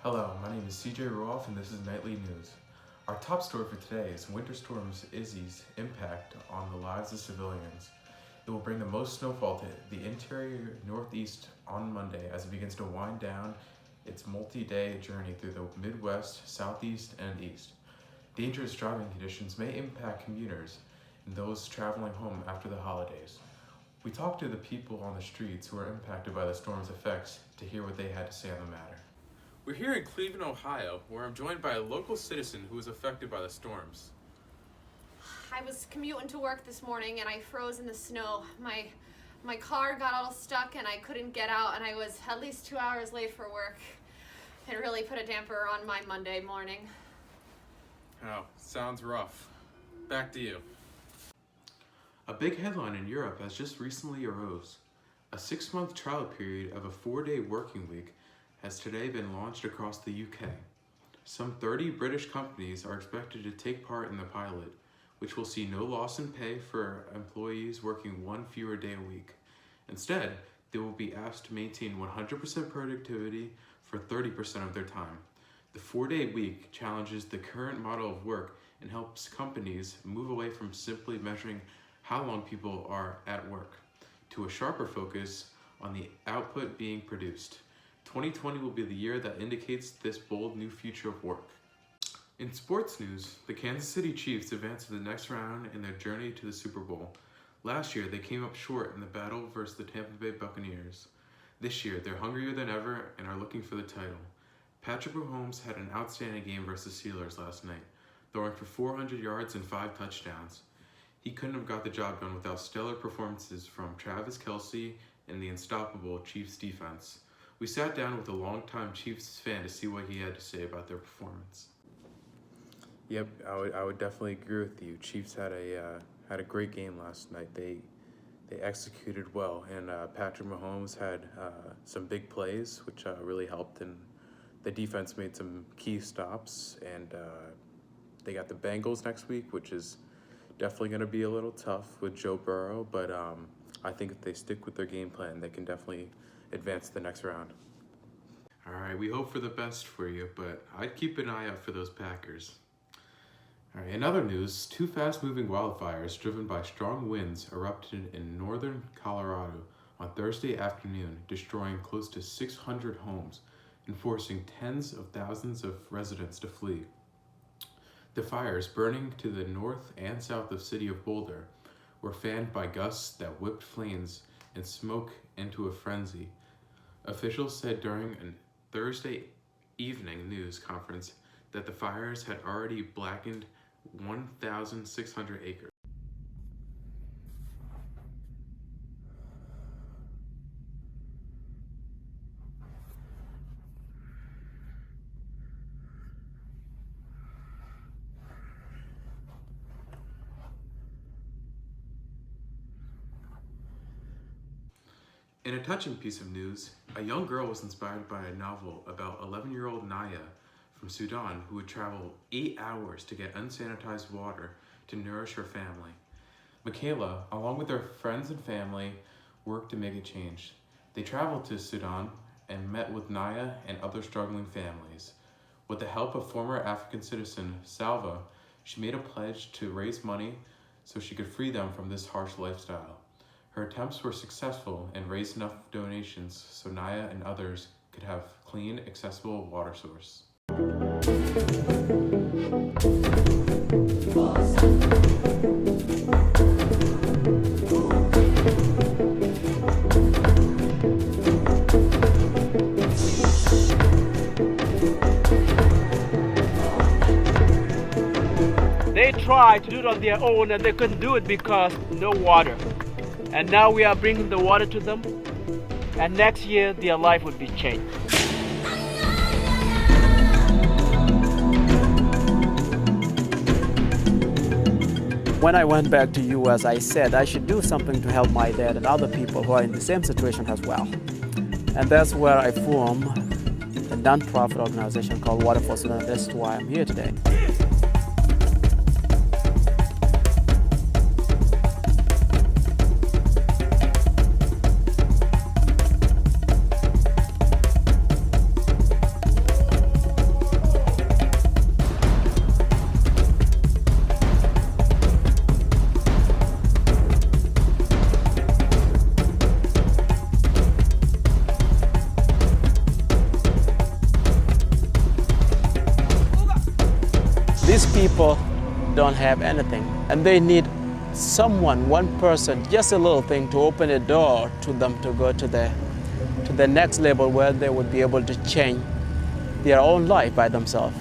Hello, my name is CJ Ruoff and this is Nightly News. Our top story for today is Winter Storm Izzy's impact on the lives of civilians. It will bring the most snowfall to the interior Northeast on Monday as it begins to wind down its multi-day journey through the Midwest, Southeast, and East. Dangerous driving conditions may impact commuters and those traveling home after the holidays. We talked to the people on the streets who are impacted by the storm's effects to hear what they had to say on the matter. We're here in Cleveland, Ohio, where I'm joined by a local citizen who was affected by the storms. I was commuting to work this morning and I froze in the snow. My car got all stuck and I couldn't get out, and I was at least 2 hours late for work. It really put a damper on my Monday morning. Oh, sounds rough. Back to you. A big headline in Europe has just recently arose. A 6-month trial period of a 4-day working week has today been launched across the UK. Some 30 British companies are expected to take part in the pilot, which will see no loss in pay for employees working one fewer day a week. Instead, they will be asked to maintain 100% productivity for 30% of their time. The 4-day week challenges the current model of work and helps companies move away from simply measuring how long people are at work to a sharper focus on the output being produced. 2020 will be the year that indicates this bold new future of work. In sports news, the Kansas City Chiefs advanced to the next round in their journey to the Super Bowl. Last year, they came up short in the battle versus the Tampa Bay Buccaneers. This year, they're hungrier than ever and are looking for the title. Patrick Mahomes had an outstanding game versus the Steelers last night, throwing for 400 yards and 5 touchdowns. He couldn't have got the job done without stellar performances from Travis Kelce and the unstoppable Chiefs defense. We sat down with a longtime Chiefs fan to see what he had to say about their performance. Yep, I would definitely agree with you. Chiefs had a great game last night. They executed well, and Patrick Mahomes had some big plays, which really helped, and the defense made some key stops, and they got the Bengals next week, which is definitely going to be a little tough with Joe Burrow, but I think if they stick with their game plan, they can definitely advance to the next round. All right, we hope for the best for you, but I'd keep an eye out for those Packers. All right, in other news, 2 fast-moving wildfires driven by strong winds erupted in northern Colorado on Thursday afternoon, destroying close to 600 homes and forcing tens of thousands of residents to flee. The fires, burning to the north and south of the city of Boulder, were fanned by gusts that whipped flames and smoke into a frenzy. Officials said during a Thursday evening news conference that the fires had already blackened 1,600 acres. In a touching piece of news, a young girl was inspired by a novel about 11-year-old Naya from Sudan who would travel 8 hours to get unsanitized water to nourish her family. Michaela, along with her friends and family, worked to make a change. They traveled to Sudan and met with Naya and other struggling families. With the help of former African citizen Salva, she made a pledge to raise money so she could free them from this harsh lifestyle. Her attempts were successful and raised enough donations so Naya and others could have clean, accessible water source. They tried to do it on their own and they couldn't do it because no water. And now we are bringing the water to them, and next year their life would be changed. When I went back to US, I said I should do something to help my dad and other people who are in the same situation as well. And that's where I formed a non-profit organization called Water for Sudan. That's why I'm here today. These people don't have anything, and they need someone, one person, just a little thing to open a door to them to go to the next level where they would be able to change their own life by themselves.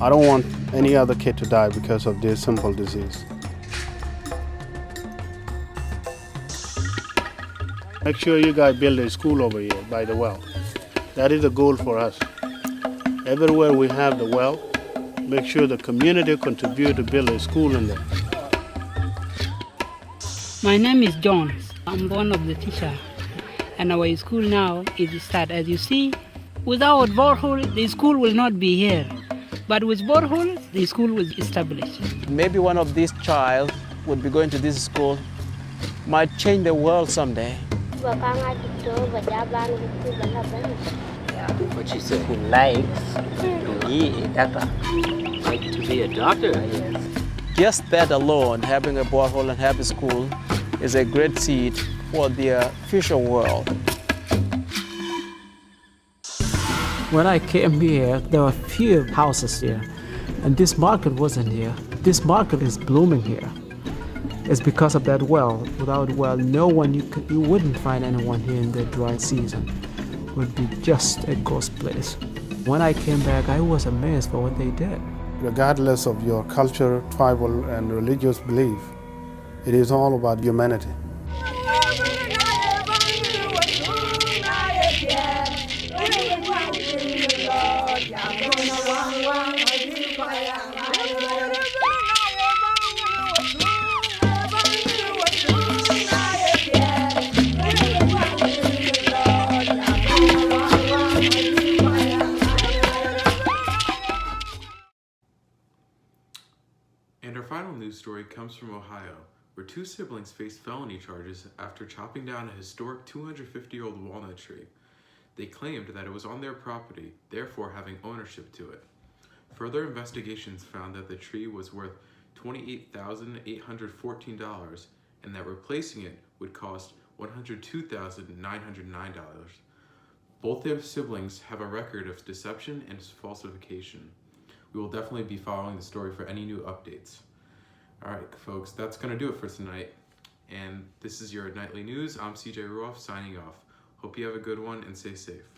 I don't want any other kid to die because of this simple disease. Make sure you guys build a school over here by the well. That is the goal for us. Everywhere we have the well, make sure the community contribute to build a school in there. My name is John. I'm one of the teachers. And our school now is start. As you see, without borehole, the school will not be here. But with borehole, the school will be established. Maybe one of these child would be going to this school, might change the world someday. What she said, he likes to be a doctor. Like to be a doctor, yes. Just that alone, having a borehole and have a school, is a great seed for their future world. When I came here, there were few houses here, and this market wasn't here. This market is blooming here. It's because of that well. Without well, no one, you wouldn't find anyone here in the dry season. It would be just a ghost place. When I came back, I was amazed for what they did. Regardless of your culture, tribal, and religious belief, it is all about humanity. And our final news story comes from Ohio, where two siblings faced felony charges after chopping down a historic 250-year-old walnut tree. They claimed that it was on their property, therefore having ownership to it. Further investigations found that the tree was worth $28,814 and that replacing it would cost $102,909. Both their siblings have a record of deception and falsification. We will definitely be following the story for any new updates. All right, folks, that's going to do it for tonight. And this is your Nightly News. I'm CJ Ruoff signing off. Hope you have a good one and stay safe.